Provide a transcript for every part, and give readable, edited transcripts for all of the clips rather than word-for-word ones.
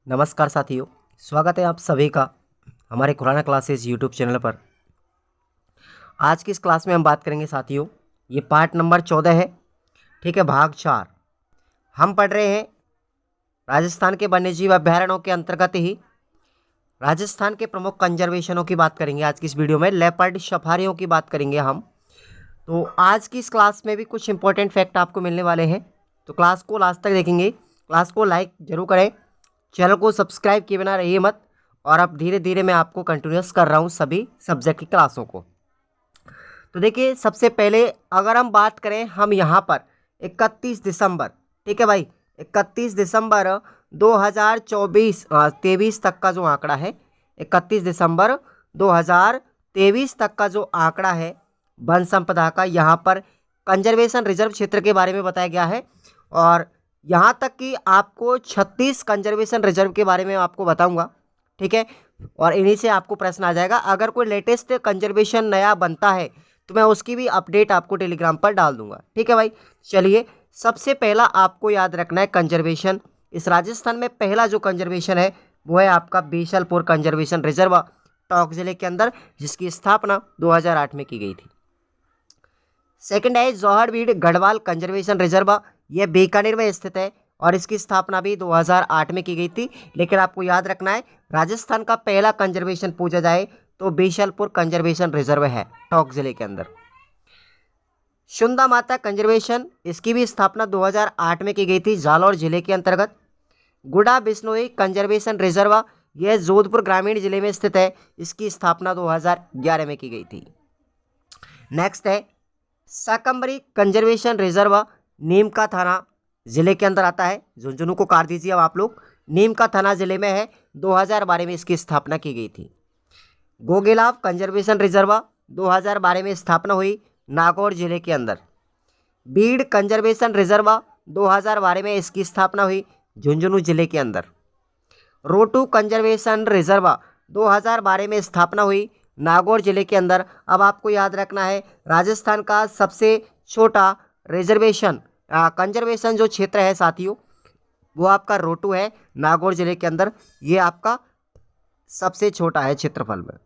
नमस्कार साथियों, स्वागत है आप सभी का हमारे खुराना क्लासेस यूट्यूब चैनल पर। आज की इस क्लास में हम बात करेंगे साथियों, ये पार्ट नंबर 14 है। ठीक है, भाग 4 हम पढ़ रहे हैं। राजस्थान के वन्यजीव अभ्यारण्यों के अंतर्गत ही राजस्थान के प्रमुख कंजर्वेशनों की बात करेंगे। आज की इस वीडियो में लेपर्ड सफारियों की बात करेंगे हम। तो आज की इस क्लास में भी कुछ इंपॉर्टेंट फैक्ट आपको मिलने वाले हैं, तो क्लास को लास्ट तक देखेंगे। क्लास को लाइक जरूर करें, चैनल को सब्सक्राइब किए बिना रहिए मत। और अब धीरे धीरे मैं आपको कंटिन्यूस कर रहा हूँ सभी सब्जेक्ट की क्लासों को। तो देखिए, सबसे पहले अगर हम बात करें, हम यहाँ पर 31 दिसंबर, ठीक है भाई, 31 दिसंबर 2023 तक का जो आंकड़ा है, 31 दिसंबर 2023 तक का जो आंकड़ा है वन संपदा का, यहाँ पर कंजर्वेशन रिजर्व क्षेत्र के बारे में बताया गया है। और यहाँ तक कि आपको 36 कंजर्वेशन रिजर्व के बारे में आपको बताऊंगा, ठीक है। और इन्हीं से आपको प्रश्न आ जाएगा। अगर कोई लेटेस्ट कंजर्वेशन नया बनता है तो मैं उसकी भी अपडेट आपको टेलीग्राम पर डाल दूंगा, ठीक है भाई। चलिए, सबसे पहला आपको याद रखना है कंजर्वेशन। इस राजस्थान में पहला जो कंजर्वेशन है वो है आपका बीसलपुर कंजर्वेशन रिजर्व, टोंक जिले के अंदर, जिसकी स्थापना 2008 में की गई थी। सेकंड है जोहड़बीड़ गढ़वाल कंजर्वेशन रिजर्व, यह बीकानेर में स्थित है और इसकी स्थापना भी 2008 में की गई थी। लेकिन आपको याद रखना है, राजस्थान का पहला कंजर्वेशन पूछा जाए तो बीसलपुर कंजर्वेशन रिजर्व है, टोंक जिले के अंदर। शुंदा माता कंजर्वेशन, इसकी भी स्थापना 2008 में की गई थी, जालौर जिले के अंतर्गत। गुडा बिश्नोई कंजर्वेशन रिजर्व, यह जोधपुर ग्रामीण जिले में स्थित है, इसकी स्थापना 2011 में की गई थी। नेक्स्ट है शाकंभरी कंजर्वेशन रिजर्व, नीम का थाना जिले के अंदर आता है। झुंझुनू को काट दीजिए अब आप लोग, नीम का थाना जिले में है, 2012 में इसकी स्थापना की गई थी। गोगेलाव कंजर्वेशन रिजर्व 2012 में स्थापना हुई, नागौर जिले के अंदर। बीड़ कंजर्वेशन रिजर्व 2012 में इसकी स्थापना हुई, झुंझुनू जिले के अंदर। रोटू कंजर्वेशन रिजर्व 2012 में स्थापना हुई, नागौर जिले के अंदर। अब आपको याद रखना है, राजस्थान का सबसे छोटा रिजर्वेशन कंजर्वेशन जो क्षेत्र है साथियों, वो आपका रोटू है, नागौर जिले के अंदर। ये आपका सबसे छोटा है क्षेत्रफल में,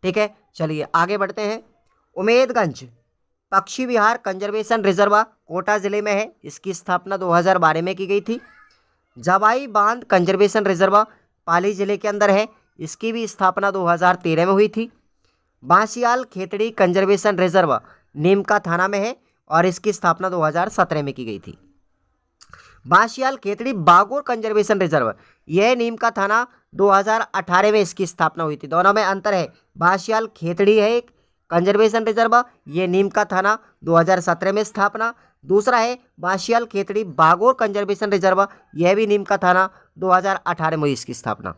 ठीक है। चलिए आगे बढ़ते हैं। उमेदगंज पक्षी विहार कंजर्वेशन रिजर्व कोटा जिले में है, इसकी स्थापना 2012 में की गई थी। जवाई बांध कंजर्वेशन रिजर्व पाली जिले के अंदर है, इसकी भी स्थापना 2013 में हुई थी। बांसियाल खेतड़ी कंजर्वेशन रिजर्व नीमका थाना में है और इसकी स्थापना 2017 में की गई थी। बांसियाल खेतड़ी बागोर कंजर्वेशन रिजर्व, यह नीमका थाना 2018 में इसकी स्थापना हुई थी। दोनों में अंतर है, बांसियाल खेतड़ी है एक कंजर्वेशन रिजर्व, ये नीमका थाना 2017 में स्थापना। दूसरा है बांसियाल खेतड़ी बागोर कंजर्वेशन रिजर्व, यह भी नीमका थाना 2018 में हुई इसकी स्थापना।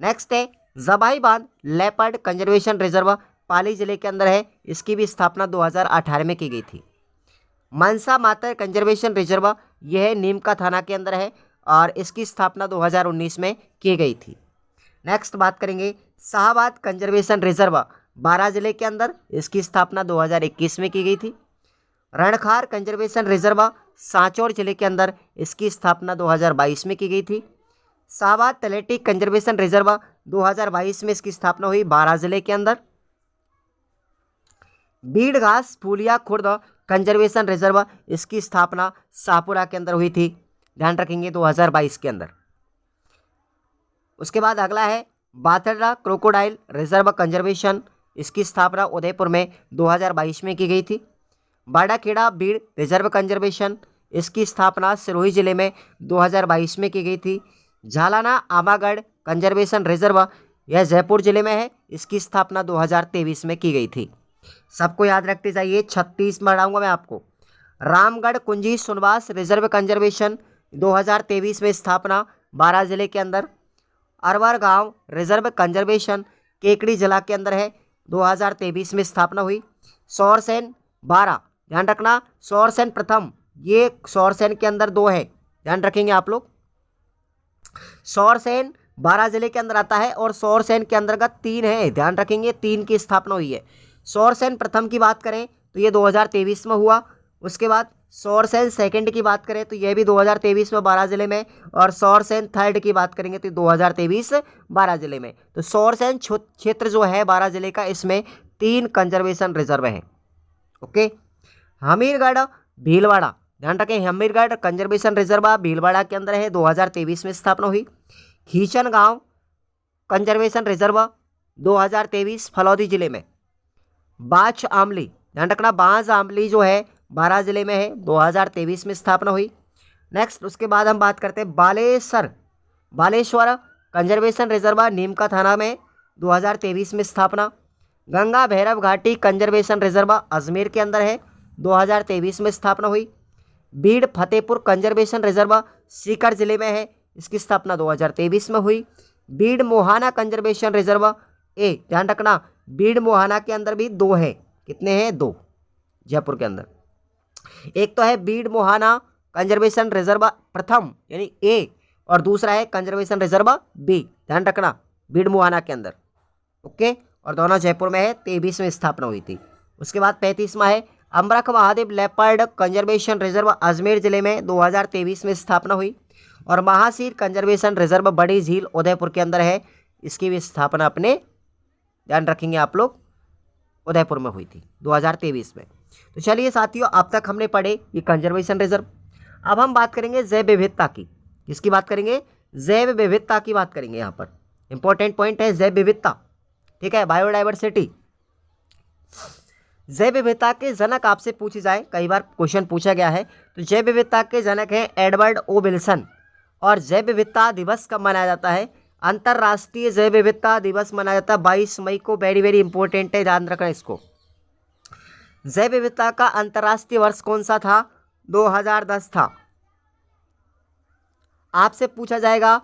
नेक्स्ट है जबाई बांध लेपर्ड कंजर्वेशन रिजर्व पाली जिले के अंदर है, इसकी भी स्थापना 2018 में की गई थी। मनसा माता कंजर्वेशन रिजर्व, यह नीमका थाना के अंदर है और इसकी स्थापना 2019 में की गई थी। नेक्स्ट बात करेंगे शाहबाद कंजर्वेशन रिजर्व बारां जिले के अंदर, इसकी स्थापना 2021 में की गई थी। रणखार कंजर्वेशन रिजर्व सांचौर जिले के अंदर, इसकी स्थापना 2022 में की गई थी। शाहबाद तलेटी कंजर्वेशन रिजर्व 2022 में इसकी स्थापना हुई, बारां जिले के अंदर। बीड़ घास फूलिया खुर्द कंजर्वेशन रिजर्व, इसकी स्थापना शाहपुरा के अंदर हुई थी, ध्यान रखेंगे 2022 के अंदर। उसके बाद अगला है बाथड़ा क्रोकोडाइल रिजर्व कंजर्वेशन, इसकी स्थापना उदयपुर में 2022 में की गई थी। बाड़ाखेड़ा बीड़ रिजर्व कंजर्वेशन, इसकी स्थापना सिरोही जिले में 2022 में की गई थी। झालाना आमागढ़ कंजर्वेशन रिजर्व, यह जयपुर जिले में है, इसकी स्थापना 2023 में की गई थी। सबको याद रखते जाइए, 36 में पढ़ाऊंगा मैं आपको। रामगढ़ कुंजी सुनवास रिजर्व कंजर्वेशन 2023 में स्थापना, बारां जिले के अंदर। अरवर गांव रिजर्व कंजर्वेशन केकड़ी जिला के अंदर है, 2023 में स्थापना हुई। सौरसेन 12, ध्यान रखना, सौरसेन प्रथम, ये सौरसेन के अंदर 2 है, ध्यान रखेंगे आप लोग। सौरसेन बारां जिले के अंदर आता है और सौरसेन के अंतर्गत 3 है, ध्यान रखेंगे, 3 की स्थापना हुई है। सौरसेन प्रथम की बात करें तो ये 2023 में हुआ। उसके बाद सौरसेन सेकंड की बात करें तो यह भी 2023 में 12 जिले में, और सौरसेन थर्ड की बात करेंगे तो 2023 12 जिले में। तो सौरसेन क्षेत्र जो है 12 जिले का, इसमें 3 कंजर्वेशन रिजर्व हैं। ओके। हमीरगढ़ भीलवाड़ा, ध्यान रखें, हमीरगढ़ कंजर्वेशन रिजर्व भीलवाड़ा के अंदर है, 2023 में स्थापना हुई। खींचन गांव कंजर्वेशन रिजर्व 2023 फलौदी जिले में। बाछ आमली, ध्यान रखना, बांज आमली जो है 12 जिले में है, 2023 में स्थापना हुई। नेक्स्ट उसके बाद हम बात करते हैं बालेश्वर कंजर्वेशन रिजर्व नीमका थाना में, 2023 में स्थापना। गंगा भैरव घाटी कंजर्वेशन रिजर्व अजमेर के अंदर है, 2023 में स्थापना हुई। बीड़ फतेहपुर कंजर्वेशन रिजर्व सीकर जिले में है, इसकी स्थापना 2023 में हुई। बीड़ मोहाना कंजर्वेशन रिजर्व ध्यान रखना, बीड़ मोहाना के अंदर भी 2 है, कितने हैं? 2, जयपुर के अंदर। एक तो है बीड़ मोहाना कंजर्वेशन रिजर्व प्रथम यानी ए, और दूसरा है कंजर्वेशन रिजर्व बी, ध्यान रखना, बीड़ मोहाना के अंदर। ओके, और दोनों जयपुर में है, 23 में स्थापना हुई थी। उसके बाद 35वां है अमरख Mahadev leopard conservation reserve Ajmer जिले में, 2023 में स्थापना हुई। और महासीर कंजर्वेशन रिजर्व बड़ी झील उदयपुर के अंदर है, इसकी भी स्थापना अपने ध्यान रखेंगे आप लोग, उदयपुर में हुई थी 2023 में। तो चलिए साथियों, अब तक हमने पढ़े ये कंजर्वेशन रिजर्व। अब हम बात करेंगे जैव विविधता की। किसकी बात करेंगे? जैव विविधता की बात करेंगे। यहाँ पर इंपॉर्टेंट पॉइंट है जैव विविधता, ठीक है, बायोडाइवर्सिटी। जैव विविधता के जनक आपसे पूछे जाए, कई बार क्वेश्चन पूछा गया है, तो जैव विविधता के जनक हैं एडवर्ड ओ विल्सन। और जैव विविधता दिवस कब मनाया जाता है? अंतर्राष्ट्रीय जैव विविधता दिवस मनाया जाता है 22 मई को। वेरी वेरी इंपॉर्टेंट है, ध्यान रखना इसको। जैव विविधता का अंतर्राष्ट्रीय वर्ष कौन सा था? 2010 था। आपसे पूछा जाएगा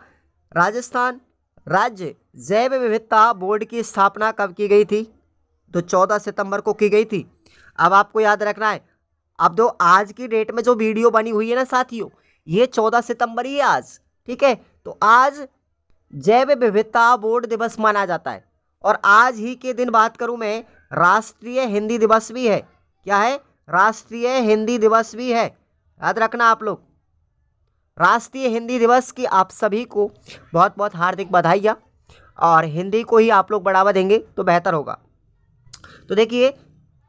राजस्थान राज्य जैव विविधता बोर्ड की स्थापना कब की गई थी? तो 14 सितंबर को की गई थी। अब आपको याद रखना है, अब जो आज की डेट में जो वीडियो बनी हुई है ना साथियों, ये 14 सितंबर ही है आज, ठीक है। तो आज जैव विविधता बोर्ड दिवस माना जाता है। और आज ही के दिन बात करूं मैं, राष्ट्रीय हिंदी दिवस भी है। क्या है? राष्ट्रीय हिंदी दिवस भी है, याद रखना आप लोग। राष्ट्रीय हिंदी दिवस की आप सभी को बहुत बहुत हार्दिक बधाइयाँ, और हिंदी को ही आप लोग बढ़ावा देंगे तो बेहतर होगा। तो देखिए,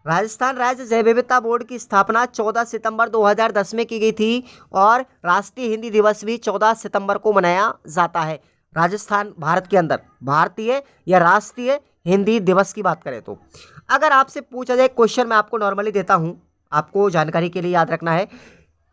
राजस्थान राज्य जैव विविधता बोर्ड की स्थापना 14 सितंबर 2010 में की गई थी, और राष्ट्रीय हिंदी दिवस भी 14 सितंबर को मनाया जाता है राजस्थान भारत के अंदर। भारतीय या राष्ट्रीय हिंदी दिवस की बात करें तो अगर आपसे पूछा जाए, क्वेश्चन मैं आपको नॉर्मली देता हूं, आपको जानकारी के लिए याद रखना है।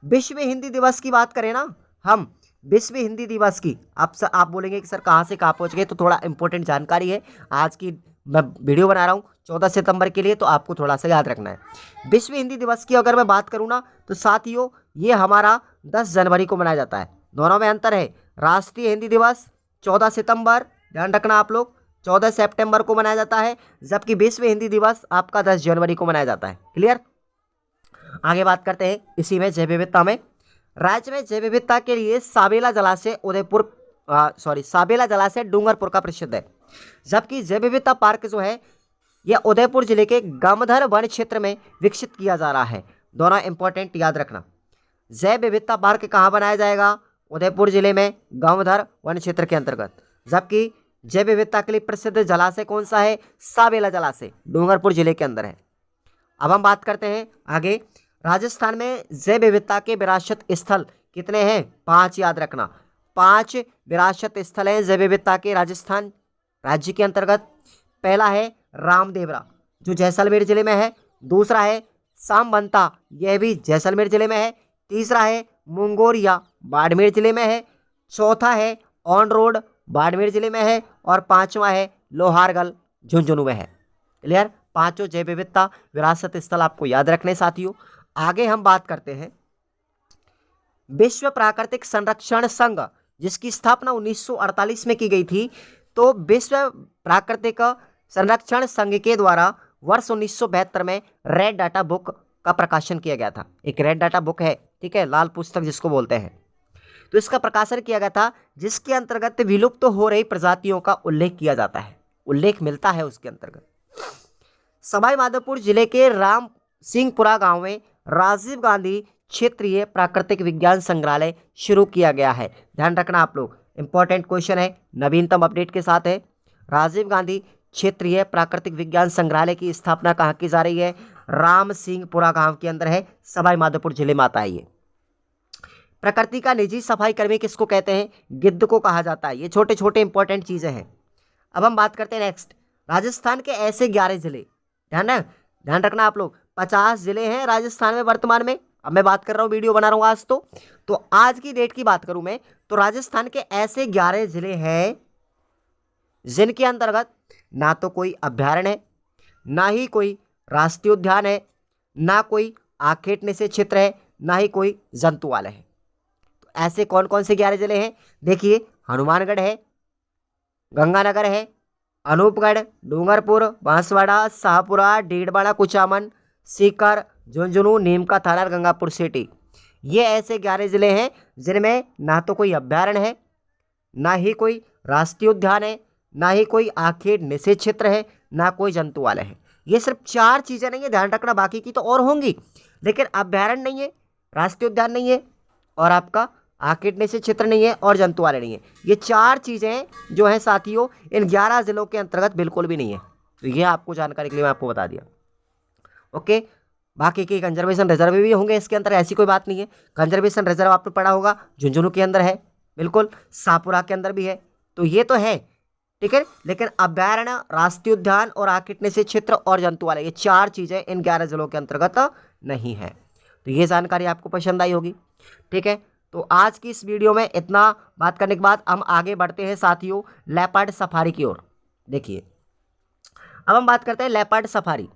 विश्व हिंदी दिवस की बात करें ना हम, विश्व हिंदी दिवस की, आप बोलेंगे कि सर कहाँ से कहाँ पहुँच गए, तो थोड़ा इंपॉर्टेंट जानकारी है, आज की मैं वीडियो बना रहा हूँ 14 सितंबर के लिए, तो आपको थोड़ा सा याद रखना है। विश्व हिंदी दिवस की अगर मैं बात करूँ ना, तो साथियों ये हमारा 10 जनवरी को मनाया जाता है। दोनों में अंतर है। राष्ट्रीय हिंदी दिवस 14 सितंबर, ध्यान रखना आप लोग, 14 सितंबर को मनाया जाता है, जबकि विश्व हिंदी दिवस आपका 10 जनवरी को मनाया जाता है। क्लियर? आगे बात करते हैं इसी में जैव विविधता में। राज्य में जैव विविधता के लिए साबेला जलाशय साबेला जलाशय डूंगरपुर का प्रसिद्ध है, जबकि जैव विविधता पार्क जो है यह उदयपुर जिले के गमधर वन क्षेत्र में विकसित किया जा रहा है। दोनों इंपॉर्टेंट, याद रखना। जैव विविधता पार्क कहाँ बनाया जाएगा? उदयपुर जिले में गमधर वन क्षेत्र के अंतर्गत। जबकि जैव विविधता के लिए प्रसिद्ध जलाशय कौन सा है? साबेला जलाशय डूंगरपुर जिले के अंदर है। अब हम बात करते हैं आगे। राजस्थान में जैव विविधता के विरासत स्थल कितने हैं? 5, याद रखना। 5 विरासत स्थल हैं जैव विविधता के राजस्थान राज्य के अंतर्गत। पहला है रामदेवरा, जो जैसलमेर जिले में है। दूसरा है सामबंता, यह भी जैसलमेर जिले में है। तीसरा है मुंगोरिया, बाड़मेर जिले में है। चौथा है ऑन रोड, बाड़मेर जिले में है। और 5वां है लोहारगल, झुंझुनू में है। क्लियर? 5 जैव विविधता विरासत स्थल आपको याद रखने साथियों। आगे हम बात करते हैं विश्व प्राकृतिक संरक्षण संघ, जिसकी स्थापना 1948 में की गई थी। तो विश्व प्राकृतिक संरक्षण संघ के द्वारा वर्ष 1972 में रेड डाटा बुक का प्रकाशन किया गया था। एक रेड डाटा बुक है, ठीक है, लाल पुस्तक जिसको बोलते हैं। तो इसका प्रकाशन किया गया था, जिसके अंतर्गत विलुप्त तो हो रही प्रजातियों का उल्लेख किया जाता है, उल्लेख मिलता है उसके अंतर्गत। सवाई माधोपुर जिले के राम सिंहपुरा गांव में राजीव गांधी क्षेत्रीय प्राकृतिक विज्ञान संग्रहालय शुरू किया गया है? ध्यान रखना आप लोग, इंपॉर्टेंट क्वेश्चन है, नवीनतम अपडेट के साथ है। राजीव गांधी क्षेत्रीय प्राकृतिक विज्ञान संग्रहालय की स्थापना कहाँ की जा रही है? राम सिंहपुरा गांव के अंदर है, सवाई माधोपुर जिले में आता है ये। प्रकृति का निजी सफाई कर्मी किसको कहते हैं? गिद्ध को कहा जाता है। ये छोटे छोटे इंपॉर्टेंट चीजें हैं। अब हम बात करते हैं नेक्स्ट, राजस्थान के ऐसे 11 जिले, ध्यान रखना आप लोग, 50 जिले हैं राजस्थान में वर्तमान में। अब मैं बात कर रहा हूँ, वीडियो बना रहा हूँ आज तो आज की डेट की बात करूं मैं तो राजस्थान के ऐसे 11 जिले हैं जिनके अंतर्गत ना तो कोई अभ्यारण्य है, ना ही कोई राष्ट्रीय उद्यान है, ना कोई आखेट निषेध क्षेत्र है, ना ही कोई जंतुआलय है। तो ऐसे कौन कौन से 11 जिले हैं? देखिए, हनुमानगढ़ है, गंगानगर है, अनूपगढ़, डूंगरपुर, बांसवाड़ा, शाहपुरा, डीडवाड़ा, कुचामन, सीकर, झुंझुनू, नीमका थाना, गंगापुर सिटी। ये ऐसे 11 जिले हैं जिनमें ना तो कोई अभ्यारण्य है, ना ही कोई राष्ट्रीय उद्यान है, ना ही कोई आखेट निषेध क्षेत्र है, ना कोई जंतुआलय है। ये सिर्फ 4 चीज़ें नहीं है, ध्यान रखना, बाकी की तो और होंगी, लेकिन अभ्यारण्य नहीं है, राष्ट्रीय उद्यान नहीं है, और आपका आखेट निषेध क्षेत्र नहीं है, और जंतुआलय नहीं है। ये 4 चीज़ें जो हैं साथियों, इन 11 जिलों के अंतर्गत बिल्कुल भी नहीं है। तो ये आपको जानकारी के लिए मैं आपको बता दिया। ओके, बाकी के कंजर्वेशन रिजर्व भी होंगे इसके अंदर, ऐसी कोई बात नहीं है। कंजर्वेशन रिजर्व आपने पढ़ा होगा, झुंझुनू के अंदर है, बिल्कुल, शाहपुरा के अंदर भी है, तो ये तो है, ठीक है। लेकिन अभ्यारण्य, राष्ट्रीय उद्यान और आखेट निषेध क्षेत्र और जंतुआलय, ये 4 चीज़ें इन 11 जिलों के अंतर्गत नहीं है। तो ये जानकारी आपको पसंद आई होगी, ठीक है। तो आज की इस वीडियो में इतना बात करने के बाद हम आगे बढ़ते हैं साथियों लेपर्ड सफारी की ओर। देखिए, अब हम बात करते हैं लेपर्ड सफारी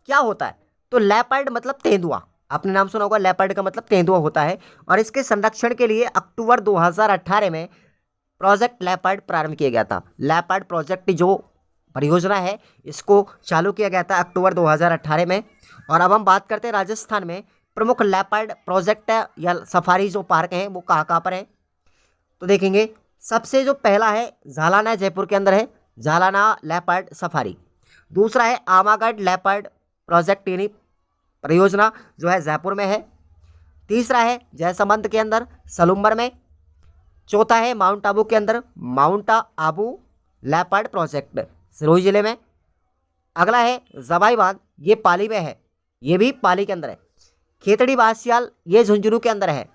क्या होता है। तो लेपर्ड मतलब तेंदुआ, आपने नाम सुना होगा, लेपर्ड का मतलब तेंदुआ होता है। और इसके संरक्षण के लिए अक्टूबर 2018 में प्रोजेक्ट लेपर्ड प्रारंभ किया गया था। लेपर्ड प्रोजेक्ट जो परियोजना है, इसको चालू किया गया था अक्टूबर 2018 में। और अब हम बात करते हैं राजस्थान में प्रमुख लेपर्ड प्रोजेक्ट या सफारी जो पार्क हैं वो कहाँ पर हैं। तो देखेंगे, सबसे जो पहला है झालाना, जयपुर के अंदर है, झालाना लेपर्ड सफारी। दूसरा है आमागढ़ लेपर्ड प्रोजेक्ट यानी परियोजना जो है जयपुर में है। तीसरा है जयसमंद के अंदर सलूम्बर में। चौथा है माउंट आबू के अंदर mount Abu leopard project Sirohi जिले में। अगला है जवाई बांध, ये पाली में है, ये भी पाली के अंदर है। खेतड़ी बासियाल, ये झुंझुनू के अंदर है।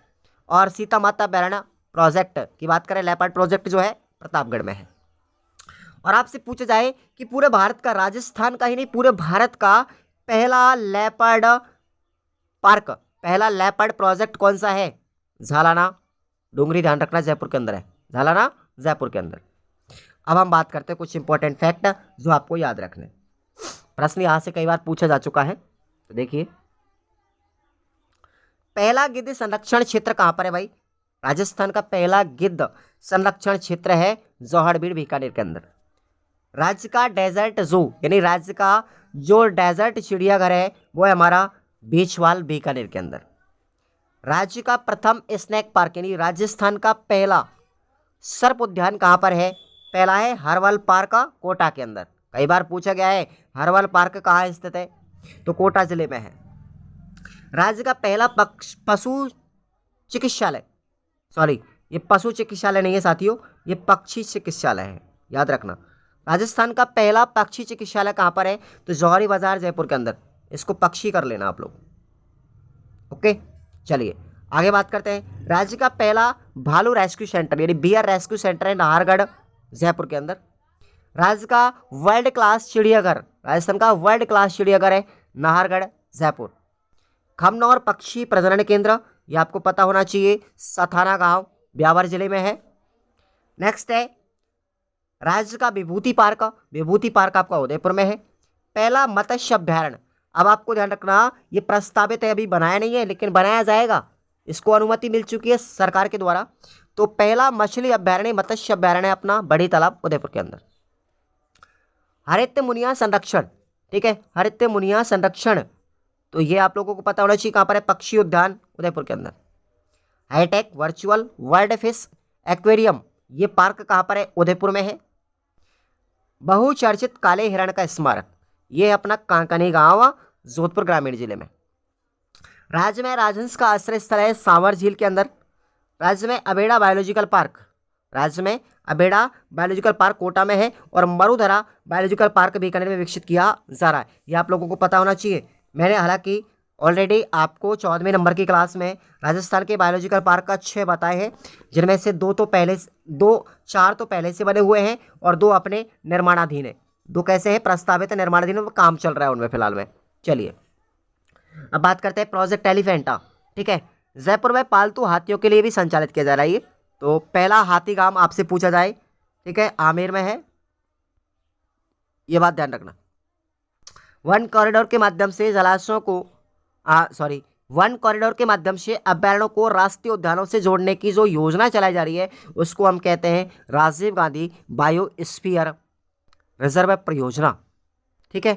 और सीता माता बैराना प्रोजेक्ट की बात करें, लेपर्ड प्रोजेक्ट जो है प्रतापगढ़ में है। और आपसे पूछा जाए कि पूरे भारत का, राजस्थान का ही नहीं, पूरे भारत का पहला लेपर्ड पार्क, पहला लेपर्ड प्रोजेक्ट कौन सा है? झालाना, डूंगरी, ध्यान रखना, जयपुर के अंदर है, झालाना जयपुर के अंदर। अब हम बात करते हैं कुछ इंपॉर्टेंट फैक्ट जो आपको याद रखने, प्रश्न यहां से कई बार पूछा जा चुका है। तो देखिए, पहला गिद्ध संरक्षण क्षेत्र कहां पर है भाई? राजस्थान का पहला गिद्ध संरक्षण क्षेत्र है जौहड़बीड़, बीकानेर के अंदर। राज्य का डेजर्ट जू यानी राज्य का जो डेजर्ट चिड़ियाघर है वो है हमारा बीचवाल, बीकानेर के अंदर। राज्य का प्रथम स्नैक पार्क यानी राजस्थान का पहला सर्प उद्यान कहाँ पर है? पहला है हरवल पार्क, कोटा के अंदर। कई बार पूछा गया है हरवल पार्क कहाँ स्थित है, तो कोटा जिले में है। राज्य का पहला पशु चिकित्सालय, सॉरी ये पशु चिकित्सालय नहीं है साथियों, ये पक्षी चिकित्सालय है, याद रखना। राजस्थान का पहला पक्षी चिकित्सालय कहाँ पर है? तो जौहरी बाजार, जयपुर के अंदर। इसको पक्षी कर लेना आप लोग। ओके, चलिए आगे बात करते हैं। राज्य का पहला भालू रेस्क्यू सेंटर यानी बियर रेस्क्यू सेंटर है नाहरगढ़, जयपुर के अंदर। राज्य का वर्ल्ड क्लास चिड़ियाघर, राजस्थान का वर्ल्ड क्लास चिड़ियाघर है नाहरगढ़, जयपुर। खमनौर पक्षी प्रजनन केंद्र, ये आपको पता होना चाहिए, सथाना गांव, ब्यावर जिले में है। नेक्स्ट है राज्य का विभूति पार्क, विभूति पार्क आपका उदयपुर में है। पहला मत्स्य अभ्यारण्य, अब आपको ध्यान रखना, ये प्रस्तावित है, अभी बनाया नहीं है लेकिन बनाया जाएगा, इसको अनुमति मिल चुकी है सरकार के द्वारा। तो पहला मछली अभ्यारण्य, मत्स्य अभ्यारण्य अपना बड़ी तालाब, उदयपुर के अंदर। हरित मुनिया संरक्षण, ठीक है, हरित मुनिया संरक्षण, तो ये आप लोगों को पता होना चाहिए कहाँ पर है? पक्षी उद्यान, उदयपुर के अंदर। Hitech virtual world fish aquarium, ये पार्क कहाँ पर है? उदयपुर में है। बहुचर्चित काले हिरण का स्मारक, ये अपना कांकनी गांव, जोधपुर ग्रामीण जिले में। राज्य में राजहंस का आश्रय स्थल है सांवर झील के अंदर। राज्य में अबेड़ा बायोलॉजिकल पार्क, राज्य में अबेड़ा बायोलॉजिकल पार्क कोटा में है, और मरुधरा बायोलॉजिकल पार्क बीकानेर में विकसित किया जा रहा है। ये आप लोगों को पता होना चाहिए। मैंने हालांकि ऑलरेडी आपको 14वें नंबर की क्लास में राजस्थान के बायोलॉजिकल पार्क का 6 बताए हैं, जिनमें से 4 तो पहले से बने हुए हैं और 2 अपने निर्माणाधीन है। 2 कैसे हैं? प्रस्तावित निर्माणाधीन, वो काम चल रहा है उनमें फिलहाल में। चलिए अब बात करते हैं प्रोजेक्ट एलिफेंटा। ठीक है, जयपुर में पालतू हाथियों के लिए भी संचालित किया जा रहा है ये। तो पहला हाथीगाम आपसे पूछा जाए, ठीक है, आमेर में है, ये बात ध्यान रखना। वन कॉरिडोर के माध्यम से जलाशयों को वन कॉरिडोर के माध्यम से अभ्यारण्यों को राष्ट्रीय उद्यानों से जोड़ने की जो योजना चलाई जा रही है उसको हम कहते हैं राजीव गांधी बायोस्फीयर रिजर्व परियोजना। ठीक है,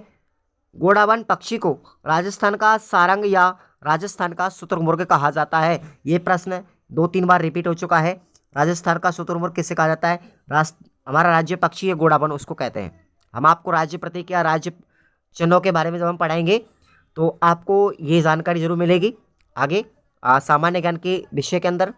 गोडावन पक्षी को राजस्थान का सारंग या राजस्थान का शुतुरमुर्ग कहा जाता है। ये प्रश्न 2-3 बार रिपीट हो चुका है। राजस्थान का शुतुरमुर्ग किसे कहा जाता है? हमारा राज्य पक्षी है गोडावन, उसको कहते हैं। हम आपको राज्य प्रतीक या राज्य चिन्हों के बारे में जब हम पढ़ाएंगे तो आपको ये जानकारी जरूर मिलेगी आगे सामान्य ज्ञान के विषय के अंदर।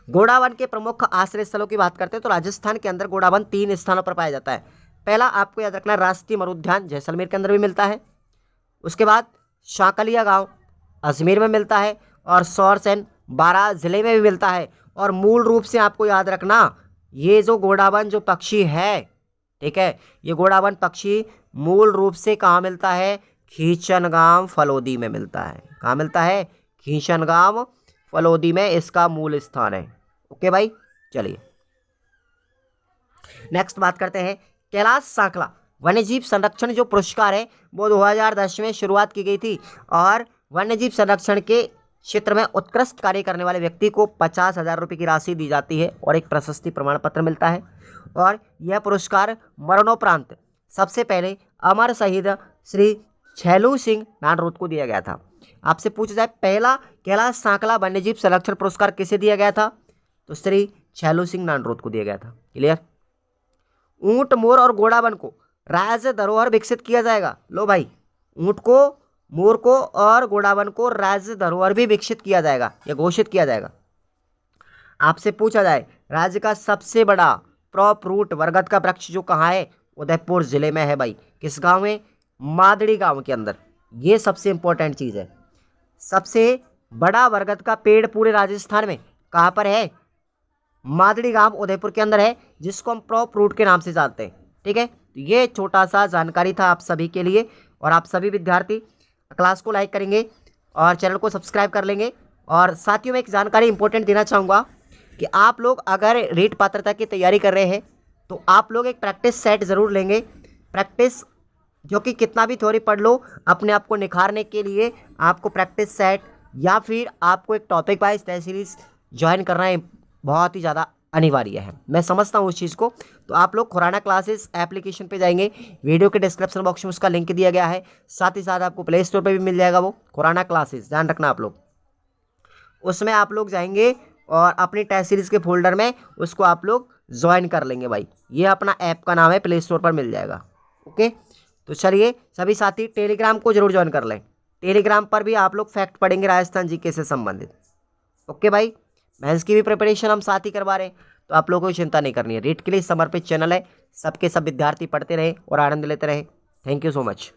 गोडावन के प्रमुख आश्रय स्थलों की बात करते हैं तो राजस्थान के अंदर गोडावन 3 स्थानों पर पाया जाता है। पहला आपको याद रखना, राष्ट्रीय मरुद्यान जैसलमेर के अंदर भी मिलता है। उसके बाद शाकलिया गांव अजमेर में मिलता है, और सौरसेन बारां जिले में भी मिलता है। और मूल रूप से आपको याद रखना, ये जो गोडावन जो पक्षी है, ठीक है, ये गोडावन पक्षी मूल रूप से कहाँ मिलता है? खींचनगांव फलोदी में मिलता है। कहाँ मिलता है? खींचनगांव फलोदी में इसका मूल स्थान है। ओके भाई, चलिए नेक्स्ट बात करते हैं। कैलाश सांकला वन्यजीव संरक्षण जो पुरस्कार है वो 2010 में शुरुआत की गई थी, और वन्यजीव संरक्षण के क्षेत्र में उत्कृष्ट कार्य करने वाले व्यक्ति को 50,000 रुपये की राशि दी जाती है और एक प्रशस्ति प्रमाण पत्र मिलता है। और यह पुरस्कार मरणोपरांत सबसे पहले अमर शहीद श्री छैलू सिंह नानरोत को दिया गया था। आपसे पूछा जाए पहला कैलाश सांकला वन्यजीव संरक्षण पुरस्कार किसे दिया गया था? तो श्री छैलू सिंह नानरोत को दिया गया था। क्लियर? ऊंट, मोर और गोडावन को राज्य धरोहर विकसित किया जाएगा। लो भाई, ऊंट को, मोर को और गोडावन को राज्य धरोहर भी विकसित किया जाएगा या घोषित किया जाएगा। आपसे पूछा जाए राज्य का सबसे बड़ा क्रॉप रूट बरगद का वृक्ष जो कहाँ है? उदयपुर जिले में है भाई। किस गांव में? मादड़ी गांव के अंदर। ये सबसे इंपॉर्टेंट चीज़ है। सबसे बड़ा बरगद का पेड़ पूरे राजस्थान में कहाँ पर है? मादड़ी गांव उदयपुर के अंदर है, जिसको हम क्रॉप रूट के नाम से जानते हैं। ठीक है, तो ये छोटा सा जानकारी था आप सभी के लिए, और आप सभी विद्यार्थी क्लास को लाइक करेंगे और चैनल को सब्सक्राइब कर लेंगे। और साथियों में एक जानकारी इंपॉर्टेंट देना चाहूँगा कि आप लोग अगर रीट पात्रता की तैयारी कर रहे हैं तो आप लोग एक प्रैक्टिस सेट ज़रूर लेंगे। प्रैक्टिस जो कि कितना भी थ्योरी पढ़ लो, अपने आप को निखारने के लिए आपको प्रैक्टिस सेट या फिर आपको एक topic wise test series join करना है बहुत ही ज़्यादा अनिवार्य है। मैं समझता हूँ उस चीज़ को। तो आप लोग खुराना क्लासेस एप्लीकेशन पे जाएंगे, वीडियो के डिस्क्रिप्शन बॉक्स में उसका लिंक दिया गया है। साथ ही साथ आपको प्ले स्टोर पे भी मिल जाएगा वो खुराना क्लासेस, ध्यान रखना आप लोग। उसमें आप लोग जाएंगे और अपनी टेस्ट सीरीज़ के फोल्डर में उसको आप लोग ज्वाइन कर लेंगे भाई। ये अपना ऐप का नाम है, प्ले स्टोर पर मिल जाएगा। ओके, तो चलिए सभी साथी टेलीग्राम को जरूर ज्वाइन कर लें। टेलीग्राम पर भी आप लोग फैक्ट पढ़ेंगे राजस्थान जीके से संबंधित। ओके भाई, मैथ्स की भी प्रिपरेशन हम साथ ही करवा रहे हैं, तो आप लोगों को चिंता नहीं करनी है। रीट के लिए समर्पित चैनल है, सबके सब विद्यार्थी पढ़ते रहे और आनंद लेते रहे। Thank you so much.